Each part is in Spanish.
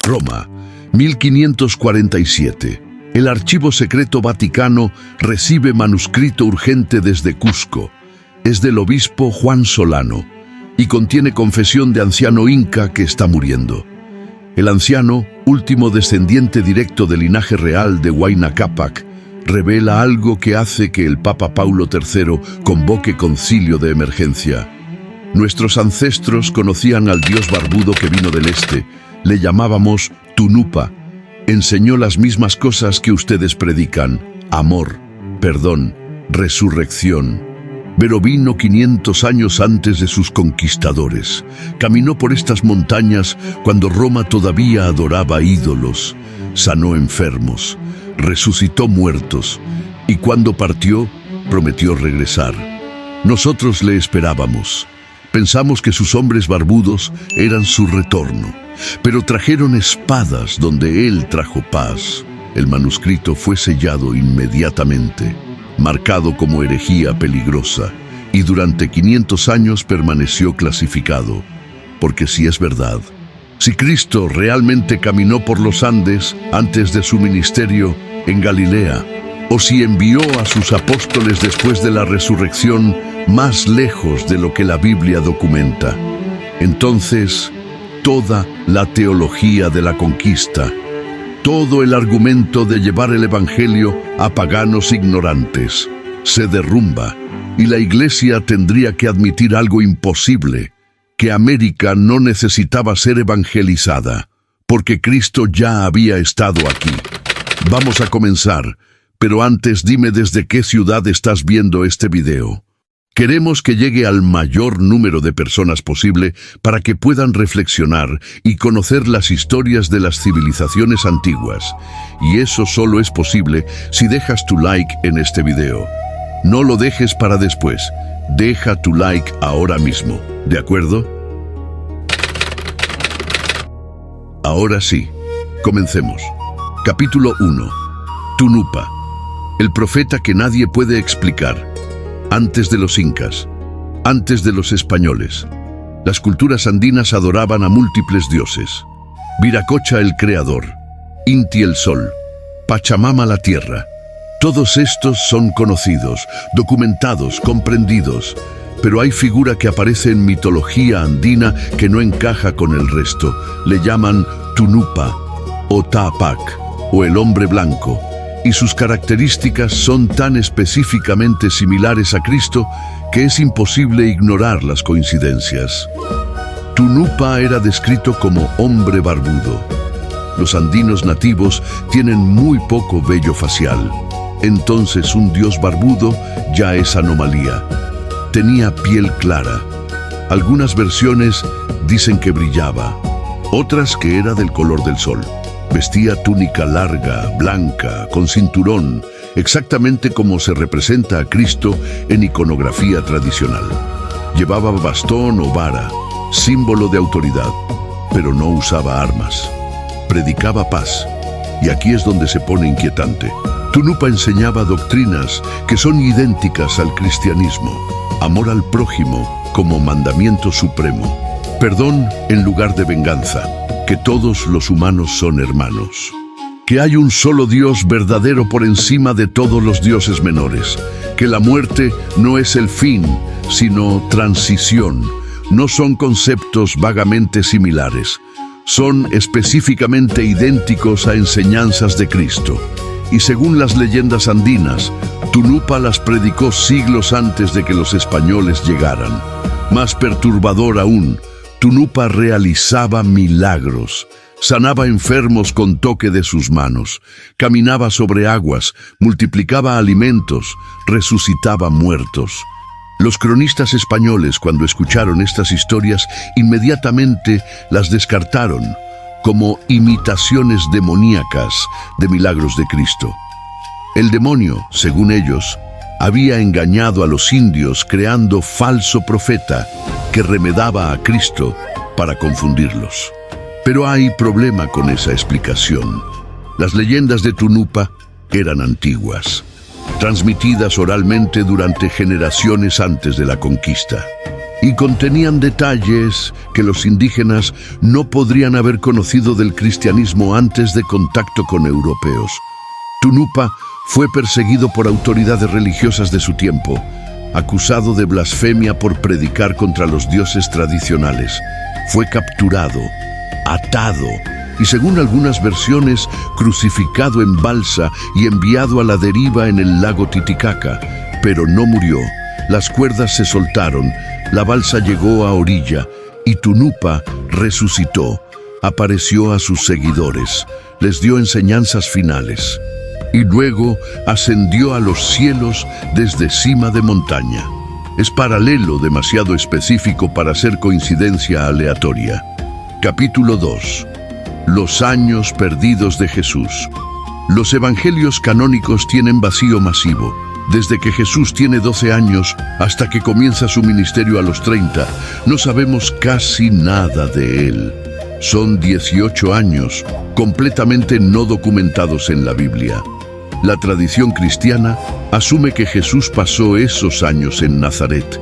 Roma, 1547. El Archivo Secreto Vaticano recibe manuscrito urgente desde Cusco. Es del obispo Juan Solano y contiene confesión de anciano inca que está muriendo. El anciano, último descendiente directo del linaje real de Huayna Cápac, revela algo que hace que el Papa Paulo III convoque concilio de emergencia. Nuestros ancestros conocían al dios barbudo que vino del este. Le llamábamos Tunupa. Enseñó las mismas cosas que ustedes predican: amor, perdón, resurrección. Pero vino 500 años antes de sus conquistadores. Caminó por estas montañas cuando Roma todavía adoraba ídolos. Sanó enfermos, resucitó muertos, y cuando partió, prometió regresar. Nosotros le esperábamos. Pensamos que sus hombres barbudos eran su retorno, pero trajeron espadas donde él trajo paz. El manuscrito fue sellado inmediatamente, marcado como herejía peligrosa, y durante 500 años permaneció clasificado. Porque si es verdad, si Cristo realmente caminó por los Andes antes de su ministerio en Galilea, o si envió a sus apóstoles después de la resurrección más lejos de lo que la Biblia documenta, entonces toda la teología de la conquista, todo el argumento de llevar el Evangelio a paganos ignorantes, se derrumba, y la Iglesia tendría que admitir algo imposible: que América no necesitaba ser evangelizada, porque Cristo ya había estado aquí. Vamos a comenzar, pero antes dime desde qué ciudad estás viendo este video. Queremos que llegue al mayor número de personas posible para que puedan reflexionar y conocer las historias de las civilizaciones antiguas. Y eso solo es posible si dejas tu like en este video. No lo dejes para después. Deja tu like ahora mismo, ¿de acuerdo? Ahora sí, comencemos. Capítulo 1. Tunupa, el profeta que nadie puede explicar. Antes de los incas, antes de los españoles, las culturas andinas adoraban a múltiples dioses. Viracocha el creador, Inti el sol, Pachamama la tierra. Todos estos son conocidos, documentados, comprendidos, pero hay figura que aparece en mitología andina que no encaja con el resto. Le llaman Tunupa o Tapac o el hombre blanco, y sus características son tan específicamente similares a Cristo que es imposible ignorar las coincidencias. Tunupa era descrito como hombre barbudo. Los andinos nativos tienen muy poco vello facial, entonces un dios barbudo ya es anomalía. Tenía piel clara. Algunas versiones dicen que brillaba, otras que era del color del sol. Vestía túnica larga, blanca, con cinturón, exactamente como se representa a Cristo en iconografía tradicional. Llevaba bastón o vara, símbolo de autoridad, pero no usaba armas. Predicaba paz, y aquí es donde se pone inquietante. Tunupa enseñaba doctrinas que son idénticas al cristianismo: amor al prójimo como mandamiento supremo, perdón en lugar de venganza, que todos los humanos son hermanos, que hay un solo Dios verdadero por encima de todos los dioses menores, que la muerte no es el fin, sino transición. No son conceptos vagamente similares, son específicamente idénticos a enseñanzas de Cristo. Y según las leyendas andinas, Tunupa las predicó siglos antes de que los españoles llegaran. Más perturbador aún, Tunupa realizaba milagros, sanaba enfermos con toque de sus manos, caminaba sobre aguas, multiplicaba alimentos, resucitaba muertos. Los cronistas españoles, cuando escucharon estas historias, inmediatamente las descartaron como imitaciones demoníacas de milagros de Cristo. El demonio, según ellos, había engañado a los indios creando falso profeta que remedaba a Cristo para confundirlos. Pero hay problema con esa explicación. Las leyendas de Tunupa eran antiguas, transmitidas oralmente durante generaciones antes de la conquista. y contenían detalles que los indígenas no podrían haber conocido del cristianismo antes de contacto con europeos. Tunupa fue perseguido por autoridades religiosas de su tiempo, acusado de blasfemia por predicar contra los dioses tradicionales. Fue capturado, atado y, según algunas versiones, crucificado en balsa y enviado a la deriva en el lago Titicaca, pero no murió. Las cuerdas se soltaron, la balsa llegó a orilla y Tunupa resucitó, apareció a sus seguidores, les dio enseñanzas finales y luego ascendió a los cielos desde cima de montaña. Es paralelo demasiado específico para ser coincidencia aleatoria. Capítulo 2. Los años perdidos de Jesús. Los evangelios canónicos tienen vacío masivo. Desde que Jesús tiene 12 años hasta que comienza su ministerio a los 30, no sabemos casi nada de él. Son 18 años completamente no documentados en la Biblia. La tradición cristiana asume que Jesús pasó esos años en Nazaret,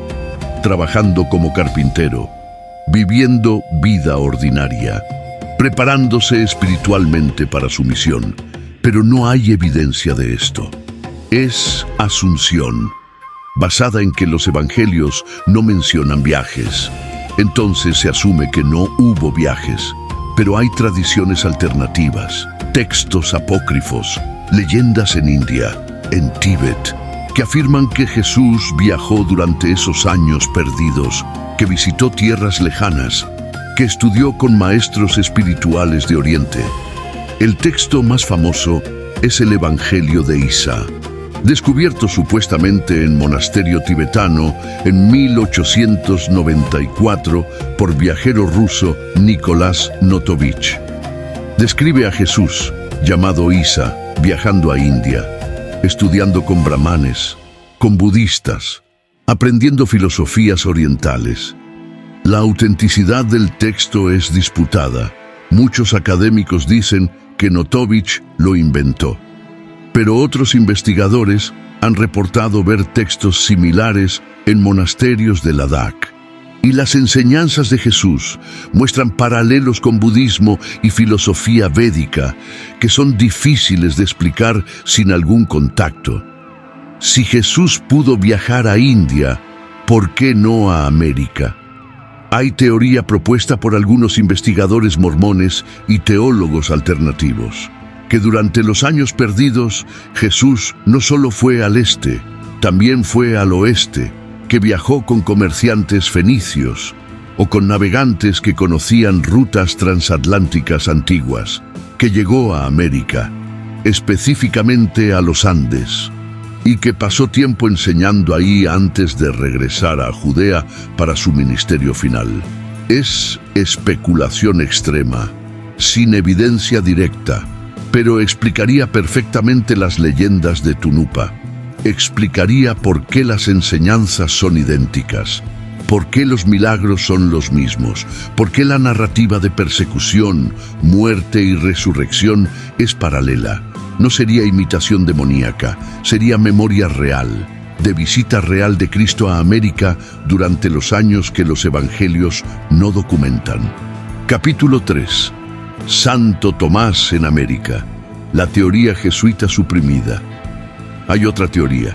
trabajando como carpintero, viviendo vida ordinaria, preparándose espiritualmente para su misión. Pero no hay evidencia de esto. Es asunción, basada en que los evangelios no mencionan viajes. Entonces se asume que no hubo viajes, pero hay tradiciones alternativas, textos apócrifos, leyendas en India, en Tíbet, que afirman que Jesús viajó durante esos años perdidos, que visitó tierras lejanas, que estudió con maestros espirituales de Oriente. El texto más famoso es el Evangelio de Isa, descubierto supuestamente en monasterio tibetano en 1894 por viajero ruso Nicolás Notovich. Describe a Jesús, llamado Isa, viajando a India, estudiando con brahmanes, con budistas, aprendiendo filosofías orientales. La autenticidad del texto es disputada. Muchos académicos dicen que Notovich lo inventó, pero otros investigadores han reportado ver textos similares en monasterios de Ladakh. Y las enseñanzas de Jesús muestran paralelos con budismo y filosofía védica que son difíciles de explicar sin algún contacto. Si Jesús pudo viajar a India, ¿por qué no a América? Hay teoría propuesta por algunos investigadores mormones y teólogos alternativos, que durante los años perdidos, Jesús no solo fue al este, también fue al oeste, que viajó con comerciantes fenicios o con navegantes que conocían rutas transatlánticas antiguas, que llegó a América, específicamente a los Andes, y que pasó tiempo enseñando ahí antes de regresar a Judea para su ministerio final. Es especulación extrema, sin evidencia directa, pero explicaría perfectamente las leyendas de Tunupa. Explicaría por qué las enseñanzas son idénticas, por qué los milagros son los mismos, por qué la narrativa de persecución, muerte y resurrección es paralela. No sería imitación demoníaca, sería memoria real, de visita real de Cristo a América durante los años que los evangelios no documentan. Capítulo 3. Santo Tomás en América. La teoría jesuita suprimida. Hay otra teoría,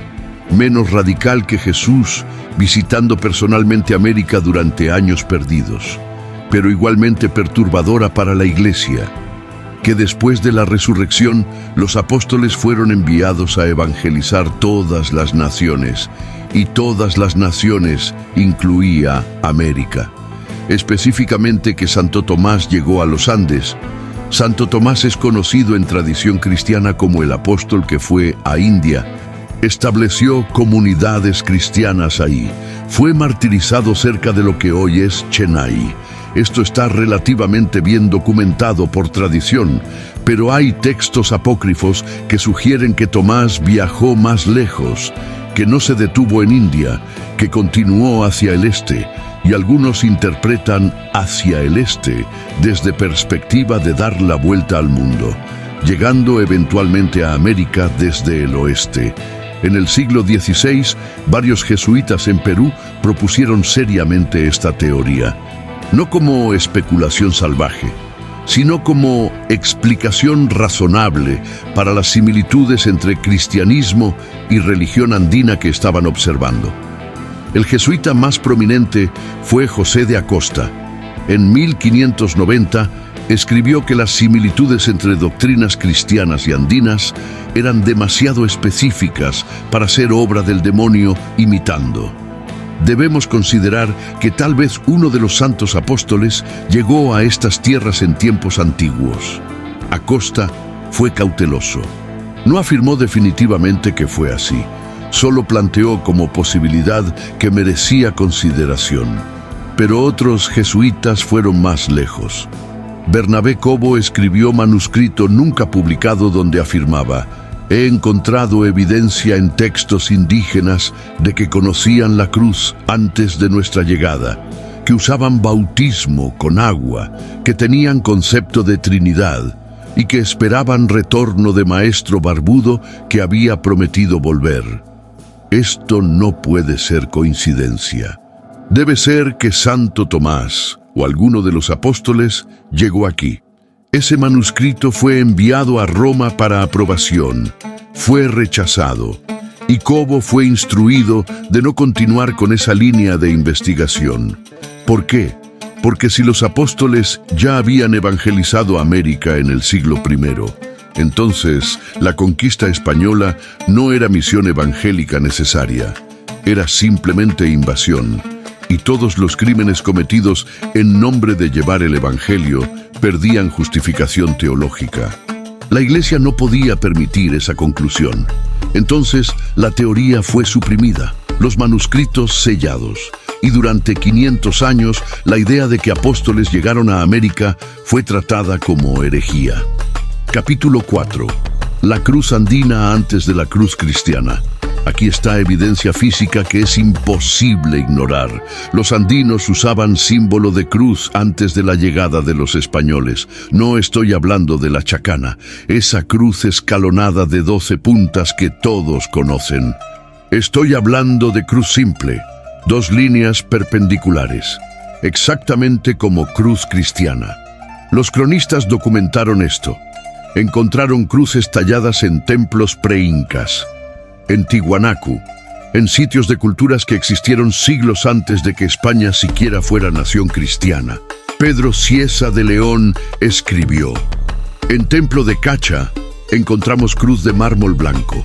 menos radical que Jesús visitando personalmente América durante años perdidos, pero igualmente perturbadora para la Iglesia, que después de la resurrección los apóstoles fueron enviados a evangelizar todas las naciones, y todas las naciones incluía América. Específicamente que Santo Tomás llegó a los Andes. Santo Tomás es conocido en tradición cristiana como el apóstol que fue a India. Estableció comunidades cristianas ahí. Fue martirizado cerca de lo que hoy es Chennai. Esto está relativamente bien documentado por tradición, pero hay textos apócrifos que sugieren que Tomás viajó más lejos, que no se detuvo en India, que continuó hacia el este, y algunos interpretan hacia el este desde perspectiva de dar la vuelta al mundo, llegando eventualmente a América desde el oeste. En el siglo XVI, varios jesuitas en Perú propusieron seriamente esta teoría, no como especulación salvaje, sino como explicación razonable para las similitudes entre cristianismo y religión andina que estaban observando. El jesuita más prominente fue José de Acosta. En 1590 escribió que las similitudes entre doctrinas cristianas y andinas eran demasiado específicas para ser obra del demonio imitando. Debemos considerar que tal vez uno de los santos apóstoles llegó a estas tierras en tiempos antiguos. Acosta fue cauteloso. No afirmó definitivamente que fue así, solo planteó como posibilidad que merecía consideración. Pero otros jesuitas fueron más lejos. Bernabé Cobo escribió manuscrito nunca publicado donde afirmaba: «He encontrado evidencia en textos indígenas de que conocían la cruz antes de nuestra llegada, que usaban bautismo con agua, que tenían concepto de Trinidad y que esperaban retorno de maestro barbudo que había prometido volver. Esto no puede ser coincidencia. Debe ser que Santo Tomás o alguno de los apóstoles llegó aquí. Ese manuscrito fue enviado a Roma para aprobación. Fue rechazado y Cobo fue instruido de no continuar con esa línea de investigación. ¿Por qué? Porque si los apóstoles ya habían evangelizado América en el siglo I, entonces la conquista española no era misión evangélica necesaria, era simplemente invasión. Y todos los crímenes cometidos en nombre de llevar el Evangelio perdían justificación teológica. La Iglesia no podía permitir esa conclusión. Entonces, la teoría fue suprimida, los manuscritos sellados, y durante 500 años la idea de que apóstoles llegaron a América fue tratada como herejía. Capítulo 4. La cruz andina antes de la cruz cristiana. Aquí está evidencia física que es imposible ignorar. Los andinos usaban símbolo de cruz antes de la llegada de los españoles. No estoy hablando de la chacana, esa cruz escalonada de 12 puntas que todos conocen. Estoy hablando de cruz simple, 2 líneas perpendiculares, exactamente como cruz cristiana. Los cronistas documentaron esto. Encontraron cruces talladas en templos pre-incas, en Tiwanaku, en sitios de culturas que existieron siglos antes de que España siquiera fuera nación cristiana. Pedro Cieza de León escribió: en Templo de Cacha encontramos cruz de mármol blanco.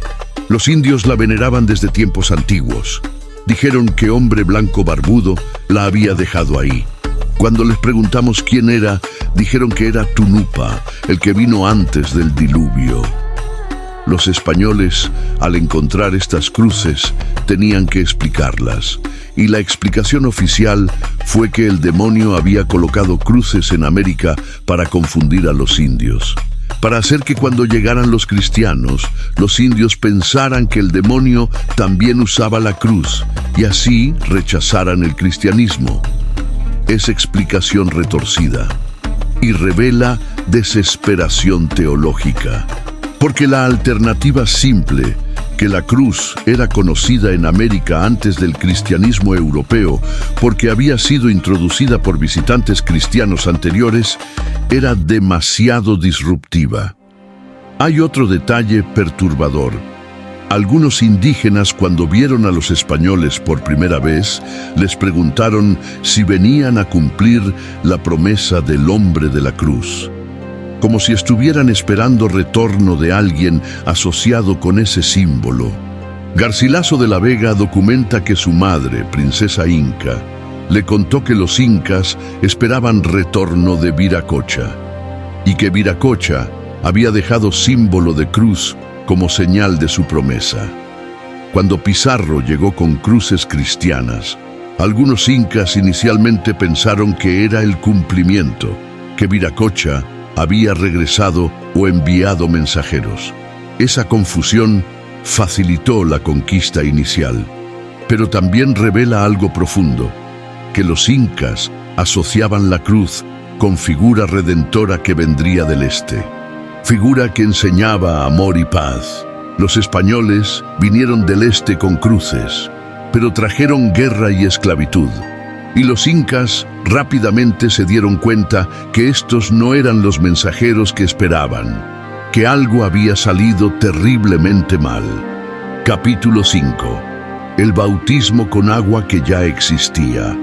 Los indios la veneraban desde tiempos antiguos. Dijeron que hombre blanco barbudo la había dejado ahí. Cuando les preguntamos quién era, dijeron que era Tunupa, el que vino antes del diluvio. Los españoles, al encontrar estas cruces, tenían que explicarlas, y la explicación oficial fue que el demonio había colocado cruces en América para confundir a los indios, para hacer que cuando llegaran los cristianos, los indios pensaran que el demonio también usaba la cruz, y así rechazaran el cristianismo. Es explicación retorcida, y revela desesperación teológica. Porque la alternativa simple, que la cruz era conocida en América antes del cristianismo europeo porque había sido introducida por visitantes cristianos anteriores, era demasiado disruptiva. Hay otro detalle perturbador. Algunos indígenas, cuando vieron a los españoles por primera vez, les preguntaron si venían a cumplir la promesa del hombre de la cruz, como si estuvieran esperando retorno de alguien asociado con ese símbolo. Garcilaso de la Vega documenta que su madre, princesa inca, le contó que los incas esperaban retorno de Viracocha, y que Viracocha había dejado símbolo de cruz como señal de su promesa. Cuando Pizarro llegó con cruces cristianas, algunos incas inicialmente pensaron que era el cumplimiento, que Viracocha había regresado o enviado mensajeros. Esa confusión facilitó la conquista inicial, pero también revela algo profundo, que los incas asociaban la cruz con figura redentora que vendría del este, figura que enseñaba amor y paz. Los españoles vinieron del este con cruces, pero trajeron guerra y esclavitud. Y los incas rápidamente se dieron cuenta que estos no eran los mensajeros que esperaban, que algo había salido terriblemente mal. Capítulo 5. El bautismo con agua que ya existía.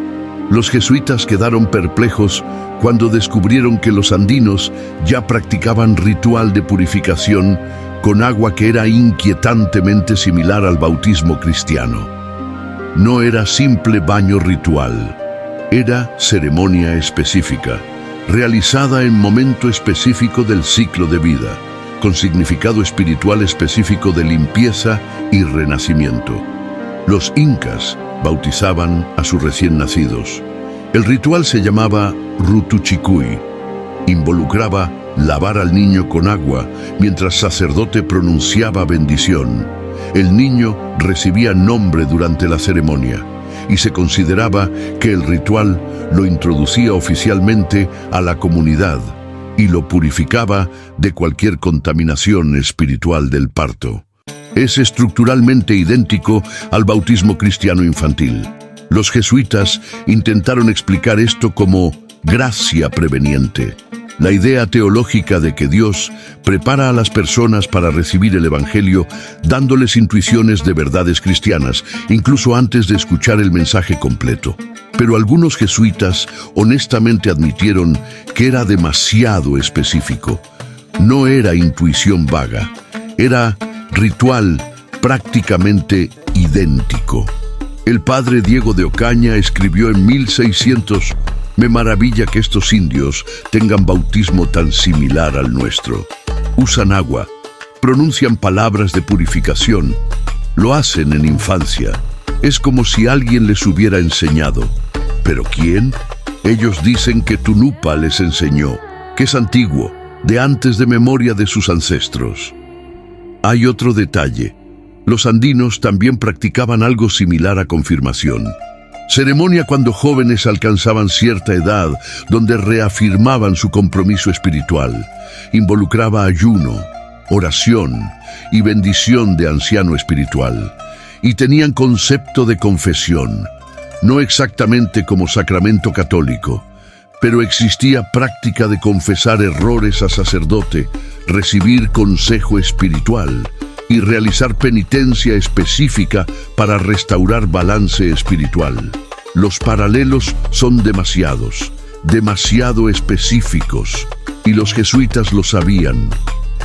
Los jesuitas quedaron perplejos cuando descubrieron que los andinos ya practicaban ritual de purificación con agua que era inquietantemente similar al bautismo cristiano. No era simple baño ritual, era ceremonia específica, realizada en momento específico del ciclo de vida, con significado espiritual específico de limpieza y renacimiento. Los incas bautizaban a sus recién nacidos. El ritual se llamaba Rutuchikuy. Involucraba lavar al niño con agua mientras sacerdote pronunciaba bendición. El niño recibía nombre durante la ceremonia y se consideraba que el ritual lo introducía oficialmente a la comunidad y lo purificaba de cualquier contaminación espiritual del parto. Es estructuralmente idéntico al bautismo cristiano infantil. Los jesuitas intentaron explicar esto como gracia preveniente, la idea teológica de que Dios prepara a las personas para recibir el Evangelio dándoles intuiciones de verdades cristianas, incluso antes de escuchar el mensaje completo. Pero algunos jesuitas honestamente admitieron que era demasiado específico. No era intuición vaga, era ritual prácticamente idéntico. El padre Diego de Ocaña escribió en 1600: «Me maravilla que estos indios tengan bautismo tan similar al nuestro. Usan agua, pronuncian palabras de purificación, lo hacen en infancia. Es como si alguien les hubiera enseñado. ¿Pero quién? Ellos dicen que Tunupa les enseñó, que es antiguo, de antes de memoria de sus ancestros». Hay otro detalle. Los andinos también practicaban algo similar a confirmación. Ceremonia cuando jóvenes alcanzaban cierta edad, donde reafirmaban su compromiso espiritual. Involucraba ayuno, oración y bendición de anciano espiritual. Y tenían concepto de confesión, no exactamente como sacramento católico, pero existía práctica de confesar errores a sacerdote, recibir consejo espiritual y realizar penitencia específica para restaurar balance espiritual. Los paralelos son demasiado específicos, y los jesuitas lo sabían.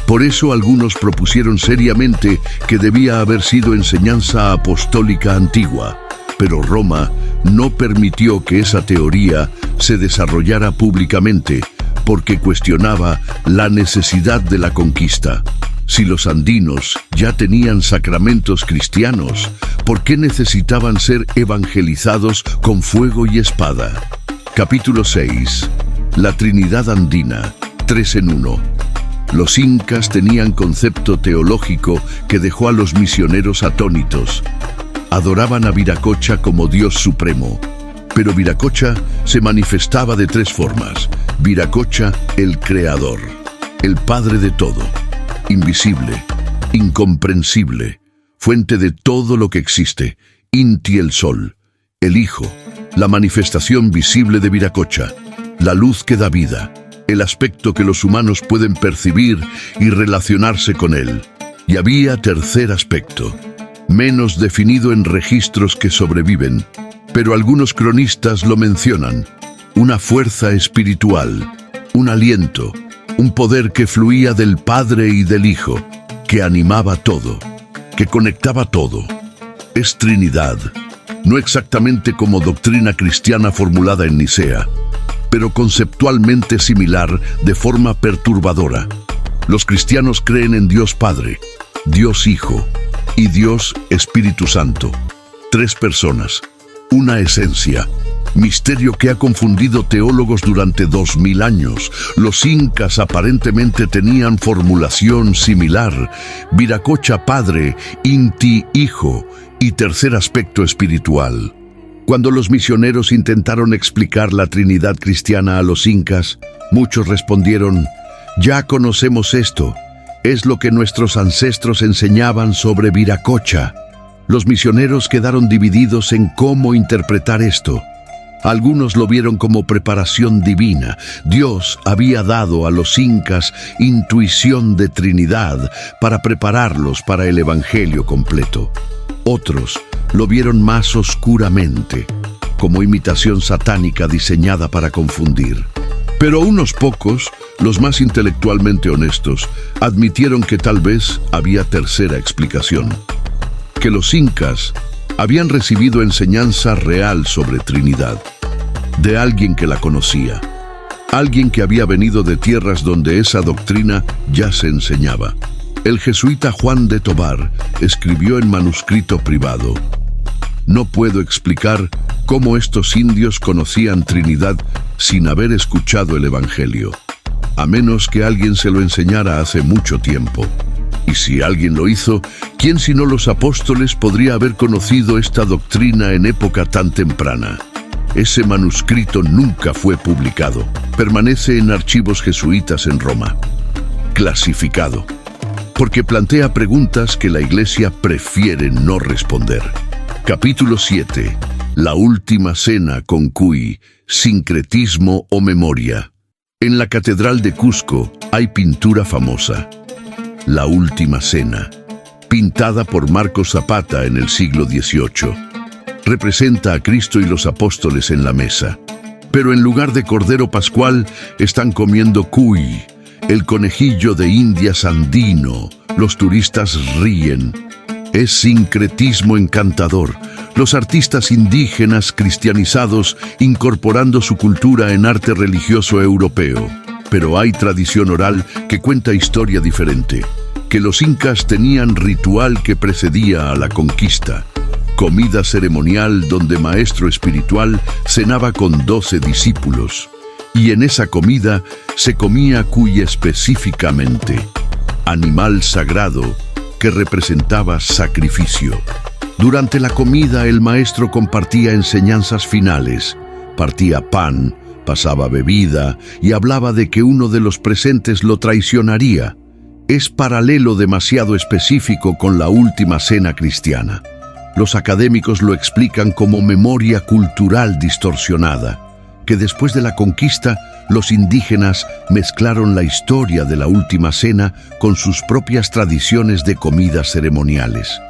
Por eso algunos propusieron seriamente que debía haber sido enseñanza apostólica antigua, pero Roma no permitió que esa teoría se desarrollara públicamente porque cuestionaba la necesidad de la conquista. Si los andinos ya tenían sacramentos cristianos, ¿por qué necesitaban ser evangelizados con fuego y espada? Capítulo 6. La Trinidad Andina, 3 en 1. Los incas tenían concepto teológico que dejó a los misioneros atónitos. Adoraban a Viracocha como Dios supremo, pero Viracocha se manifestaba de 3 formas. Viracocha, el Creador, el Padre de todo, invisible, incomprensible, fuente de todo lo que existe, Inti el Sol, el Hijo, la manifestación visible de Viracocha, la luz que da vida, el aspecto que los humanos pueden percibir y relacionarse con él. Y había tercer aspecto, menos definido en registros que sobreviven, pero algunos cronistas lo mencionan: una fuerza espiritual, un aliento, un poder que fluía del Padre y del Hijo, que animaba todo, que conectaba todo. Es Trinidad, no exactamente como doctrina cristiana formulada en Nicea, pero conceptualmente similar de forma perturbadora. Los cristianos creen en Dios Padre, Dios Hijo y Dios Espíritu Santo. 3 personas, una esencia. Misterio que ha confundido teólogos durante 2000 años. Los incas aparentemente tenían formulación similar: Viracocha Padre, Inti Hijo y tercer aspecto espiritual. Cuando los misioneros intentaron explicar la Trinidad cristiana a los incas, muchos respondieron: ya conocemos esto Es lo que nuestros ancestros enseñaban sobre Viracocha. Los misioneros quedaron divididos en cómo interpretar esto. Algunos lo vieron como preparación divina. Dios había dado a los incas intuición de Trinidad para prepararlos para el Evangelio completo. Otros lo vieron más oscuramente, como imitación satánica diseñada para confundir. Pero unos pocos, los más intelectualmente honestos, admitieron que tal vez había tercera explicación. Que los incas habían recibido enseñanza real sobre Trinidad, de alguien que la conocía, alguien que había venido de tierras donde esa doctrina ya se enseñaba. El jesuita Juan de Tobar escribió en manuscrito privado: no puedo explicar cómo estos indios conocían Trinidad sin haber escuchado el Evangelio, a menos que alguien se lo enseñara hace mucho tiempo. Y si alguien lo hizo, ¿quién sino los apóstoles podría haber conocido esta doctrina en época tan temprana? Ese manuscrito nunca fue publicado. Permanece en archivos jesuitas en Roma. Clasificado, porque plantea preguntas que la Iglesia prefiere no responder. Capítulo 7. La última cena con Cuy, sincretismo o memoria. En la Catedral de Cusco hay pintura famosa. La última cena, pintada por Marcos Zapata en el siglo XVIII. Representa a Cristo y los apóstoles en la mesa. Pero en lugar de cordero pascual, están comiendo cuy, el conejillo de Indias andino. Los turistas ríen. Es sincretismo encantador. Los artistas indígenas cristianizados incorporando su cultura en arte religioso europeo. Pero hay tradición oral que cuenta historia diferente. Que los incas tenían ritual que precedía a la conquista. Comida ceremonial donde maestro espiritual cenaba con 12 discípulos. Y en esa comida se comía cuy específicamente, animal sagrado que representaba sacrificio. Durante la comida el maestro compartía enseñanzas finales, partía pan, pasaba bebida y hablaba de que uno de los presentes lo traicionaría. Es paralelo demasiado específico con la última cena cristiana. Los académicos lo explican como memoria cultural distorsionada, que después de la conquista los indígenas mezclaron la historia de la última cena con sus propias tradiciones de comidas ceremoniales,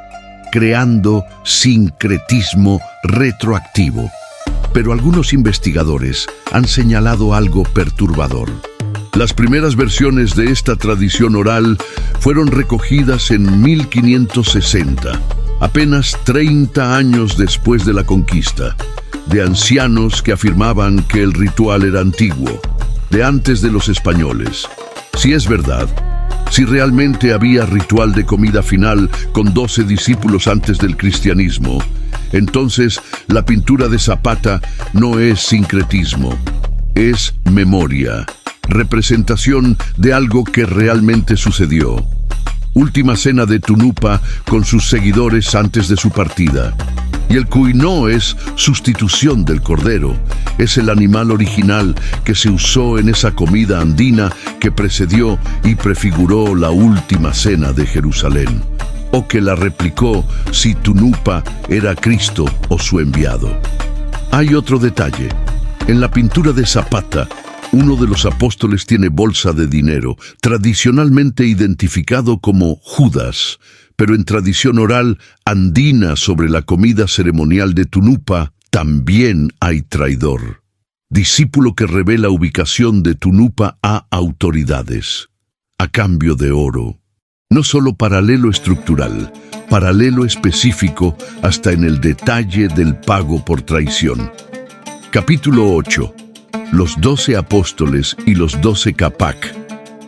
creando sincretismo retroactivo. Pero algunos investigadores han señalado algo perturbador. Las primeras versiones de esta tradición oral fueron recogidas en 1560, apenas 30 años después de la conquista, de ancianos que afirmaban que el ritual era antiguo, de antes de los españoles. Si es verdad, si realmente había ritual de comida final con 12 discípulos antes del cristianismo, entonces la pintura de Zapata no es sincretismo, es memoria, representación de algo que realmente sucedió. Última cena de Tunupa con sus seguidores antes de su partida. Y el cuy no es sustitución del cordero, es el animal original que se usó en esa comida andina que precedió y prefiguró la última cena de Jerusalén, o que la replicó si Tunupa era Cristo o su enviado. Hay otro detalle. En la pintura de Zapata, uno de los apóstoles tiene bolsa de dinero, tradicionalmente identificado como Judas, pero en tradición oral andina sobre la comida ceremonial de Tunupa también hay traidor. Discípulo que revela ubicación de Tunupa a autoridades, a cambio de oro. No solo paralelo estructural, paralelo específico hasta en el detalle del pago por traición. Capítulo 8. Los 12 apóstoles y los 12 Capac.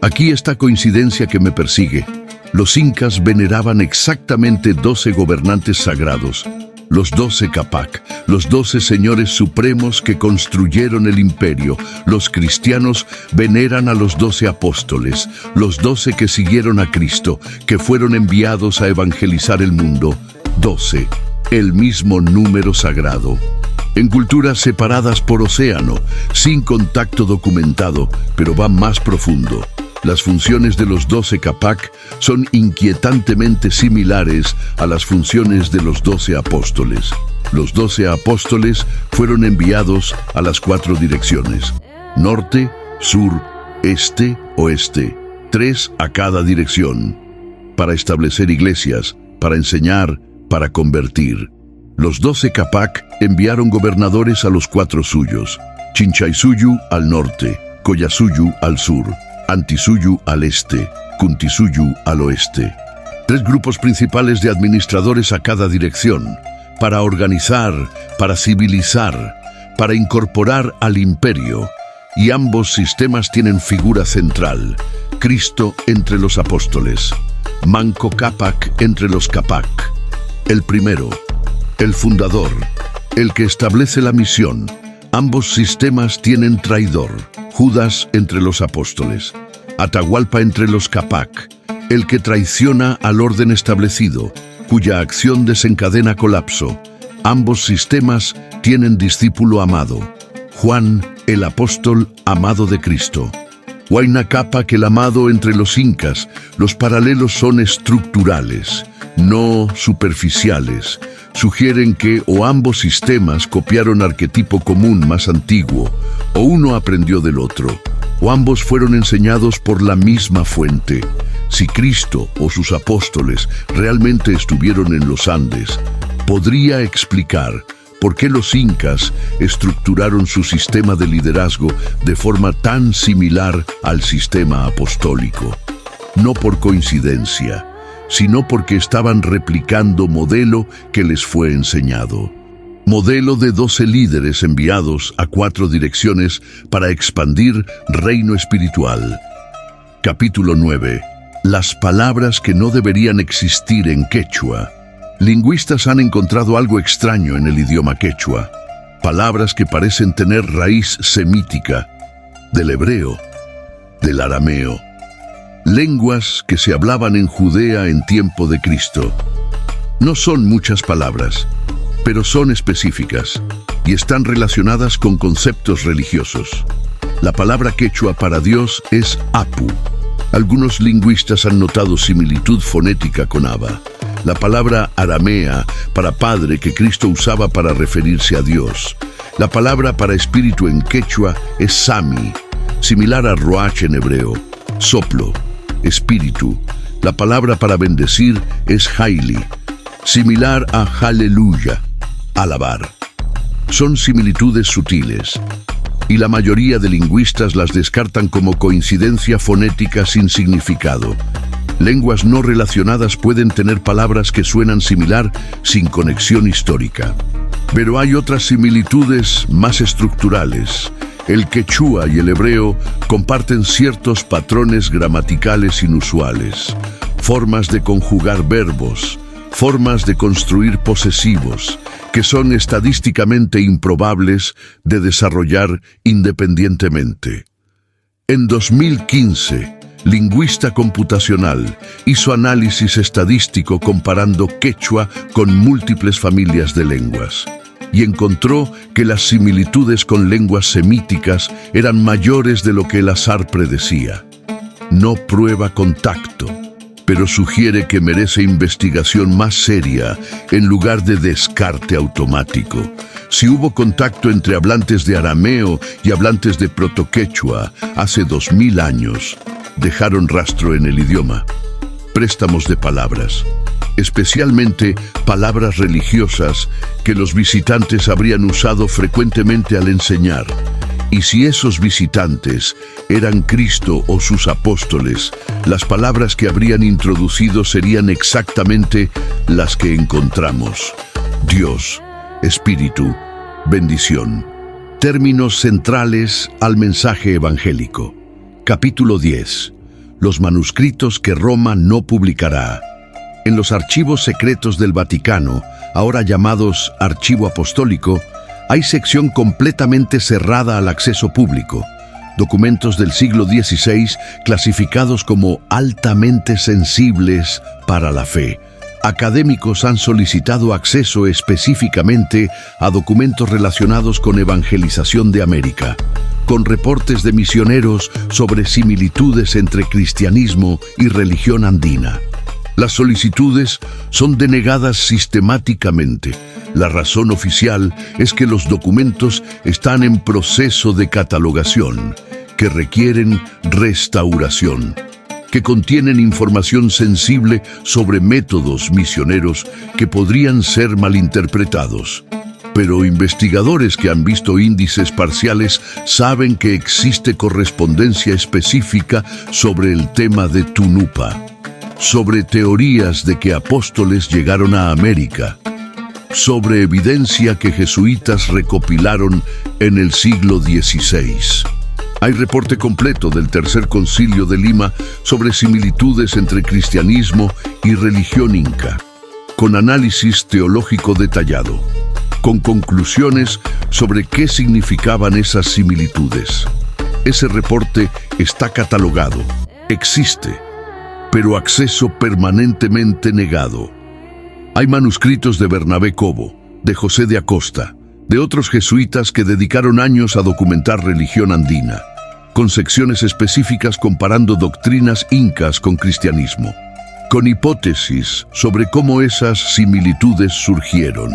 Aquí está coincidencia que me persigue. Los incas veneraban exactamente 12 gobernantes sagrados, los 12 Capac, los 12 señores supremos que construyeron el imperio. Los cristianos veneran a los 12 apóstoles, los 12 que siguieron a Cristo, que fueron enviados a evangelizar el mundo. 12, el mismo número sagrado. En culturas separadas por océano, sin contacto documentado, pero va más profundo. Las funciones de los 12 Capac son inquietantemente similares a las funciones de los 12 apóstoles. Los 12 apóstoles fueron enviados a las 4 direcciones: norte, sur, este, oeste, 3 a cada dirección, para establecer iglesias, para enseñar, para convertir. Los 12 Capac enviaron gobernadores a los 4 suyos: Chinchaysuyu al norte, Collasuyu al sur, Antisuyu al este, Kuntisuyu al oeste. 3 grupos principales de administradores a cada dirección, para organizar, para civilizar, para incorporar al imperio, y ambos sistemas tienen figura central: Cristo entre los apóstoles, Manco Cápac entre los Capac. El primero, el fundador, el que establece la misión. Ambos sistemas tienen traidor: Judas entre los apóstoles, Atahualpa entre los Capac, el que traiciona al orden establecido, cuya acción desencadena colapso. Ambos sistemas tienen discípulo amado: Juan, el apóstol amado de Cristo. Huayna Cápac, el amado entre los incas. Los paralelos son estructurales, no superficiales. Sugieren que o ambos sistemas copiaron arquetipo común más antiguo, o uno aprendió del otro, o ambos fueron enseñados por la misma fuente. Si Cristo o sus apóstoles realmente estuvieron en los Andes, podría explicar por qué los incas estructuraron su sistema de liderazgo de forma tan similar al sistema apostólico. No por coincidencia, sino porque estaban replicando modelo que les fue enseñado. Modelo de 12 líderes enviados a 4 direcciones para expandir reino espiritual. Capítulo 9. Las palabras que no deberían existir en quechua. Lingüistas han encontrado algo extraño en el idioma quechua. Palabras que parecen tener raíz semítica, del hebreo, del arameo. Lenguas que se hablaban en Judea en tiempo de Cristo. No son muchas palabras, pero son específicas y están relacionadas con conceptos religiosos. La palabra quechua para Dios es Apu. Algunos lingüistas han notado similitud fonética con Abba. La palabra aramea para padre que Cristo usaba para referirse a Dios. La palabra para espíritu en quechua es Sami, similar a Roach en hebreo, soplo, espíritu. La palabra para bendecir es Haili, similar a Haleluya, alabar. Son similitudes sutiles, y la mayoría de lingüistas las descartan como coincidencia fonética sin significado. Lenguas no relacionadas pueden tener palabras que suenan similar sin conexión histórica. Pero hay otras similitudes más estructurales. El quechua y el hebreo comparten ciertos patrones gramaticales inusuales, formas de conjugar verbos, formas de construir posesivos, que son estadísticamente improbables de desarrollar independientemente. En 2015, lingüista computacional hizo análisis estadístico comparando quechua con múltiples familias de lenguas, y encontró que las similitudes con lenguas semíticas eran mayores de lo que el azar predecía. No prueba contacto, pero sugiere que merece investigación más seria en lugar de descarte automático. Si hubo contacto entre hablantes de arameo y hablantes de protoquechua hace 2000 años, dejaron rastro en el idioma. Préstamos de palabras, especialmente palabras religiosas que los visitantes habrían usado frecuentemente al enseñar. Y si esos visitantes eran Cristo o sus apóstoles, las palabras que habrían introducido serían exactamente las que encontramos: Dios, Espíritu, bendición. Términos centrales al mensaje evangélico. Capítulo 10. Los manuscritos que Roma no publicará. En los archivos secretos del Vaticano, ahora llamados Archivo Apostólico, hay sección completamente cerrada al acceso público. Documentos del siglo XVI clasificados como altamente sensibles para la fe. Académicos han solicitado acceso específicamente a documentos relacionados con evangelización de América, con reportes de misioneros sobre similitudes entre cristianismo y religión andina. Las solicitudes son denegadas sistemáticamente. La razón oficial es que los documentos están en proceso de catalogación, que requieren restauración, que contienen información sensible sobre métodos misioneros que podrían ser malinterpretados. Pero investigadores que han visto índices parciales saben que existe correspondencia específica sobre el tema de Tunupa, sobre teorías de que apóstoles llegaron a América, sobre evidencia que jesuitas recopilaron en el siglo XVI. Hay reporte completo del Tercer Concilio de Lima sobre similitudes entre cristianismo y religión inca, con análisis teológico detallado, con conclusiones sobre qué significaban esas similitudes. Ese reporte está catalogado, existe, pero acceso permanentemente negado. Hay manuscritos de Bernabé Cobo, de José de Acosta, de otros jesuitas que dedicaron años a documentar religión andina, con secciones específicas comparando doctrinas incas con cristianismo, con hipótesis sobre cómo esas similitudes surgieron,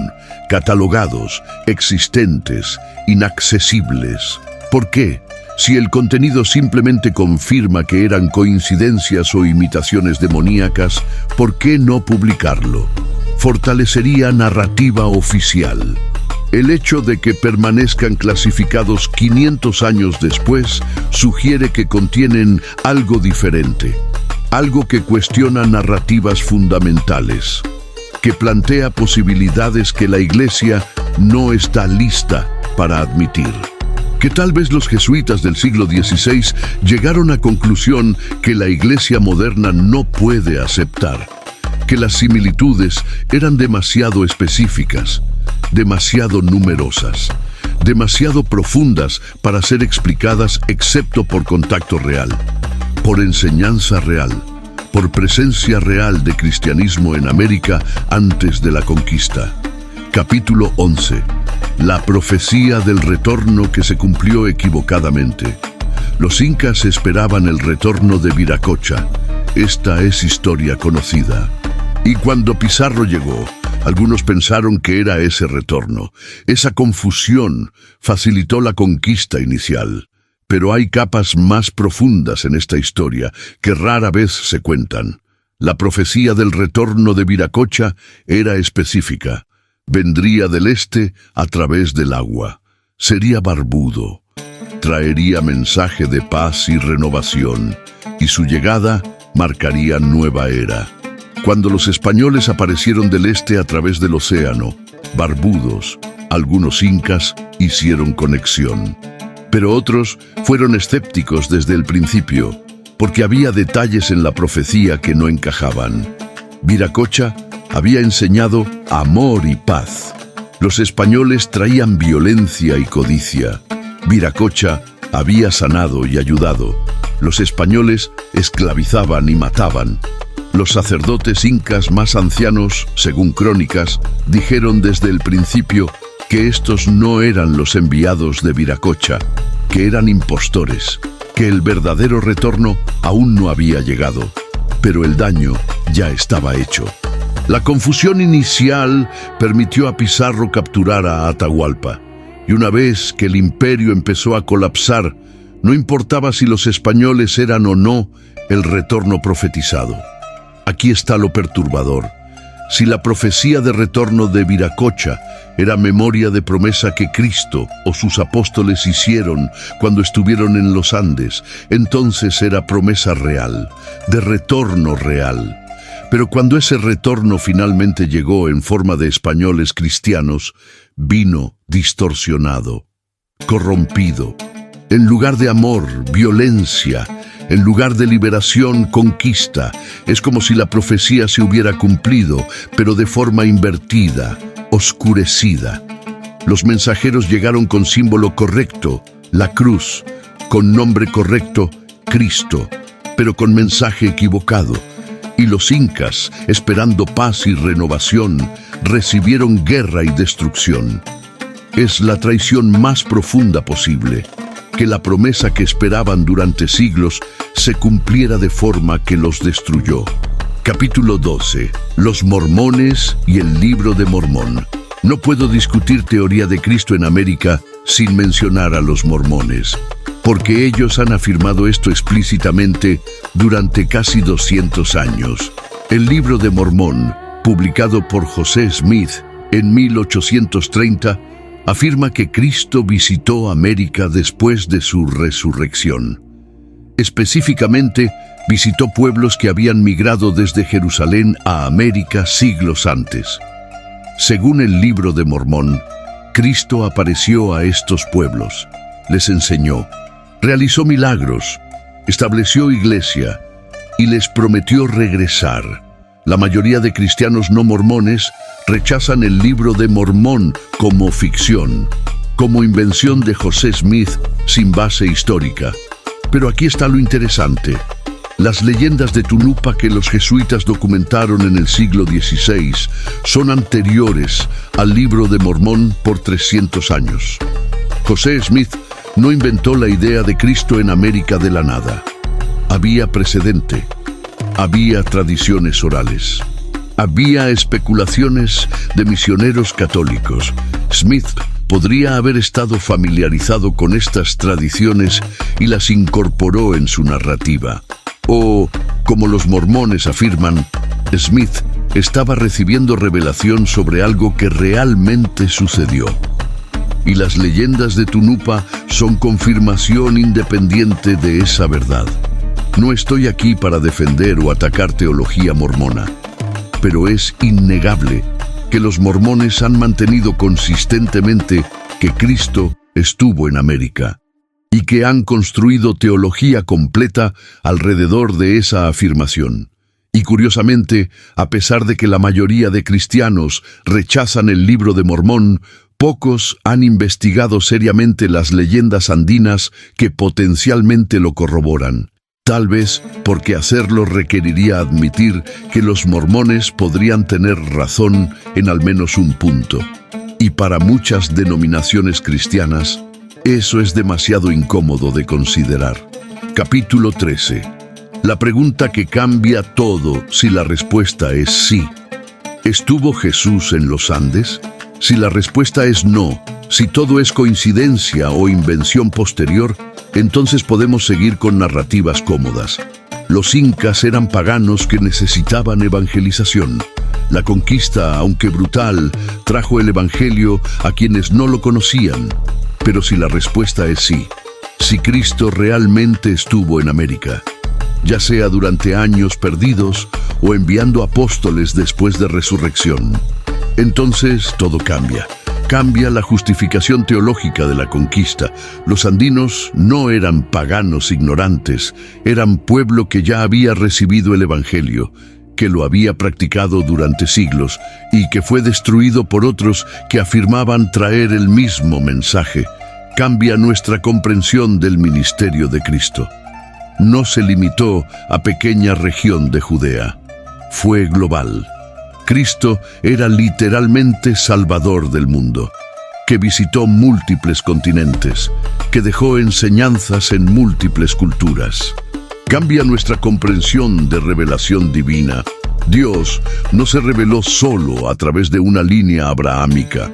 catalogados, existentes, inaccesibles. ¿Por qué? Si el contenido simplemente confirma que eran coincidencias o imitaciones demoníacas, ¿por qué no publicarlo? Fortalecería narrativa oficial. El hecho de que permanezcan clasificados 500 años después sugiere que contienen algo diferente, algo que cuestiona narrativas fundamentales, que plantea posibilidades que la Iglesia no está lista para admitir. Que tal vez los jesuitas del siglo XVI llegaron a conclusión que la Iglesia moderna no puede aceptar, que las similitudes eran demasiado específicas, demasiado numerosas, demasiado profundas para ser explicadas excepto por contacto real, por enseñanza real, por presencia real de cristianismo en América antes de la conquista. Capítulo 11. La profecía del retorno que se cumplió equivocadamente. Los incas esperaban el retorno de Viracocha. Esta es historia conocida. Y cuando Pizarro llegó, algunos pensaron que era ese retorno. Esa confusión facilitó la conquista inicial. Pero hay capas más profundas en esta historia que rara vez se cuentan. La profecía del retorno de Viracocha era específica. Vendría del este a través del agua. Sería barbudo. Traería mensaje de paz y renovación. Y su llegada marcaría nueva era. Cuando los españoles aparecieron del este a través del océano, barbudos, algunos incas hicieron conexión. Pero otros fueron escépticos desde el principio, porque había detalles en la profecía que no encajaban. Viracocha había enseñado amor y paz. Los españoles traían violencia y codicia. Viracocha había sanado y ayudado. Los españoles esclavizaban y mataban. Los sacerdotes incas más ancianos, según crónicas, dijeron desde el principio que estos no eran los enviados de Viracocha, que eran impostores, que el verdadero retorno aún no había llegado, pero el daño ya estaba hecho. La confusión inicial permitió a Pizarro capturar a Atahualpa, y una vez que el imperio empezó a colapsar, no importaba si los españoles eran o no el retorno profetizado. Aquí está lo perturbador. Si la profecía de retorno de Viracocha era memoria de promesa que Cristo o sus apóstoles hicieron cuando estuvieron en los Andes, entonces era promesa real, de retorno real. Pero cuando ese retorno finalmente llegó en forma de españoles cristianos, vino distorsionado, corrompido. En lugar de amor, violencia. En lugar de liberación, conquista. Es como si la profecía se hubiera cumplido, pero de forma invertida, oscurecida. Los mensajeros llegaron con símbolo correcto, la cruz, con nombre correcto, Cristo, pero con mensaje equivocado. Y los incas, esperando paz y renovación, recibieron guerra y destrucción. Es la traición más profunda posible. que la promesa que esperaban durante siglos se cumpliera de forma que los destruyó. Capítulo 12. Los mormones y el Libro de Mormón. No puedo discutir teoría de Cristo en América sin mencionar a los mormones, porque ellos han afirmado esto explícitamente durante casi 200 años. El Libro de Mormón, publicado por José Smith en 1830, afirma que Cristo visitó América después de su resurrección. Específicamente, visitó pueblos que habían migrado desde Jerusalén a América siglos antes. Según el Libro de Mormón, Cristo apareció a estos pueblos, les enseñó, realizó milagros, estableció iglesia y les prometió regresar. La mayoría de cristianos no mormones rechazan el Libro de Mormón como ficción, como invención de José Smith sin base histórica. Pero aquí está lo interesante. Las leyendas de Tunupa que los jesuitas documentaron en el siglo XVI son anteriores al Libro de Mormón por 300 años. José Smith no inventó la idea de Cristo en América de la nada. Había precedente, había tradiciones orales, había especulaciones de misioneros católicos. Smith podría haber estado familiarizado con estas tradiciones y las incorporó en su narrativa. O, como los mormones afirman, Smith estaba recibiendo revelación sobre algo que realmente sucedió. Y las leyendas de Tunupa son confirmación independiente de esa verdad. No estoy aquí para defender o atacar teología mormona, pero es innegable que los mormones han mantenido consistentemente que Cristo estuvo en América, y que han construido teología completa alrededor de esa afirmación. Y curiosamente, a pesar de que la mayoría de cristianos rechazan el Libro de Mormón, pocos han investigado seriamente las leyendas andinas que potencialmente lo corroboran. Tal vez porque hacerlo requeriría admitir que los mormones podrían tener razón en al menos un punto. Y para muchas denominaciones cristianas, eso es demasiado incómodo de considerar. Capítulo 13. La pregunta que cambia todo si la respuesta es sí. ¿Estuvo Jesús en los Andes? Si la respuesta es no, si todo es coincidencia o invención posterior, entonces podemos seguir con narrativas cómodas. Los incas eran paganos que necesitaban evangelización. La conquista, aunque brutal, trajo el evangelio a quienes no lo conocían. Pero si la respuesta es sí, si Cristo realmente estuvo en América, ya sea durante años perdidos o enviando apóstoles después de resurrección, entonces todo cambia. Cambia la justificación teológica de la conquista. Los andinos no eran paganos ignorantes, eran pueblo que ya había recibido el evangelio, que lo había practicado durante siglos y que fue destruido por otros que afirmaban traer el mismo mensaje. Cambia nuestra comprensión del ministerio de Cristo. No se limitó a pequeña región de Judea. Fue global. Cristo era literalmente Salvador del mundo, que visitó múltiples continentes, que dejó enseñanzas en múltiples culturas. Cambia nuestra comprensión de revelación divina. Dios no se reveló solo a través de una línea abrahámica.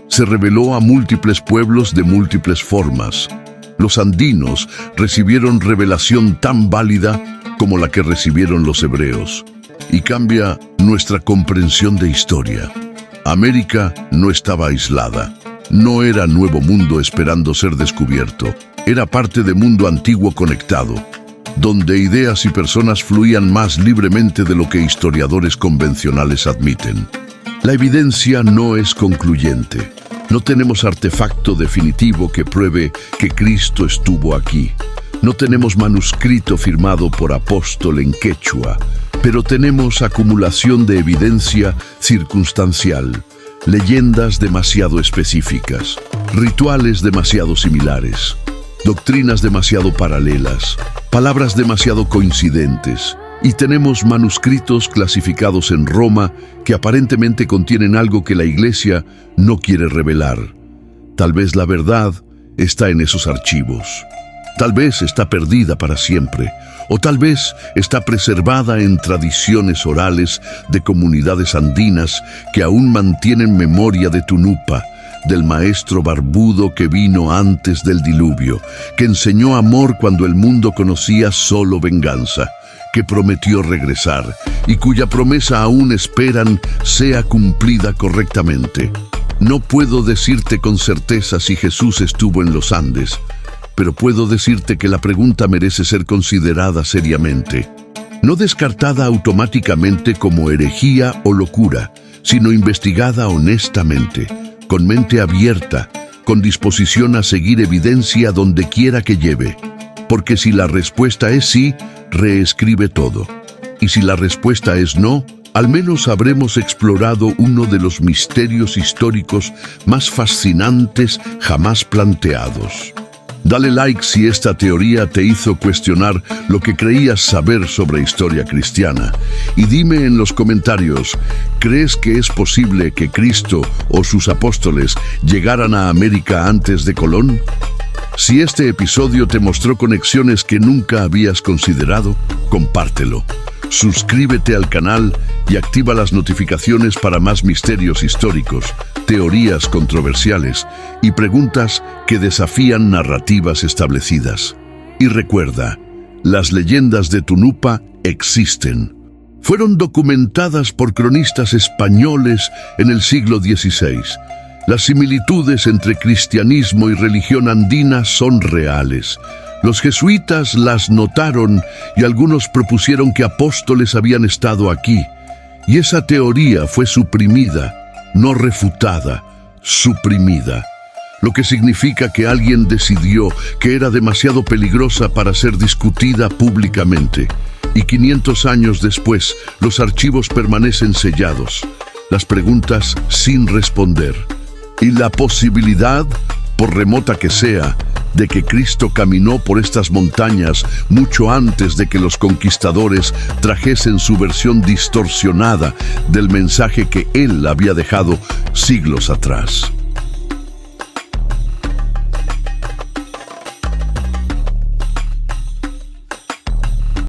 Se reveló a múltiples pueblos de múltiples formas. Los andinos recibieron revelación tan válida como la que recibieron los hebreos. Y cambia nuestra comprensión de historia. América no estaba aislada. No era nuevo mundo esperando ser descubierto. Era parte de mundo antiguo conectado, donde ideas y personas fluían más libremente de lo que historiadores convencionales admiten. La evidencia no es concluyente. No tenemos artefacto definitivo que pruebe que Cristo estuvo aquí. No tenemos manuscrito firmado por apóstol en quechua, pero tenemos acumulación de evidencia circunstancial, leyendas demasiado específicas, rituales demasiado similares, doctrinas demasiado paralelas, palabras demasiado coincidentes, y tenemos manuscritos clasificados en Roma que aparentemente contienen algo que la Iglesia no quiere revelar. Tal vez la verdad está en esos archivos. Tal vez está perdida para siempre, o tal vez está preservada en tradiciones orales de comunidades andinas que aún mantienen memoria de Tunupa, del maestro barbudo que vino antes del diluvio, que enseñó amor cuando el mundo conocía solo venganza, que prometió regresar y cuya promesa aún esperan sea cumplida correctamente. No puedo decirte con certeza si Jesús estuvo en los Andes, pero puedo decirte que la pregunta merece ser considerada seriamente. No descartada automáticamente como herejía o locura, sino investigada honestamente, con mente abierta, con disposición a seguir evidencia donde quiera que lleve. Porque si la respuesta es sí, reescribe todo. Y si la respuesta es no, al menos habremos explorado uno de los misterios históricos más fascinantes jamás planteados. Dale like si esta teoría te hizo cuestionar lo que creías saber sobre historia cristiana. Y dime en los comentarios, ¿crees que es posible que Cristo o sus apóstoles llegaran a América antes de Colón? Si este episodio te mostró conexiones que nunca habías considerado, compártelo. Suscríbete al canal y activa las notificaciones para más misterios históricos, teorías controversiales y preguntas que desafían narrativas establecidas. Y recuerda, las leyendas de Tunupa existen. Fueron documentadas por cronistas españoles en el siglo XVI. Las similitudes entre cristianismo y religión andina son reales. Los jesuitas las notaron y algunos propusieron que apóstoles habían estado aquí. Y esa teoría fue suprimida, no refutada, suprimida. Lo que significa que alguien decidió que era demasiado peligrosa para ser discutida públicamente. Y 500 años después, los archivos permanecen sellados, las preguntas sin responder. Y la posibilidad, por remota que sea, de que Cristo caminó por estas montañas mucho antes de que los conquistadores trajesen su versión distorsionada del mensaje que Él había dejado siglos atrás.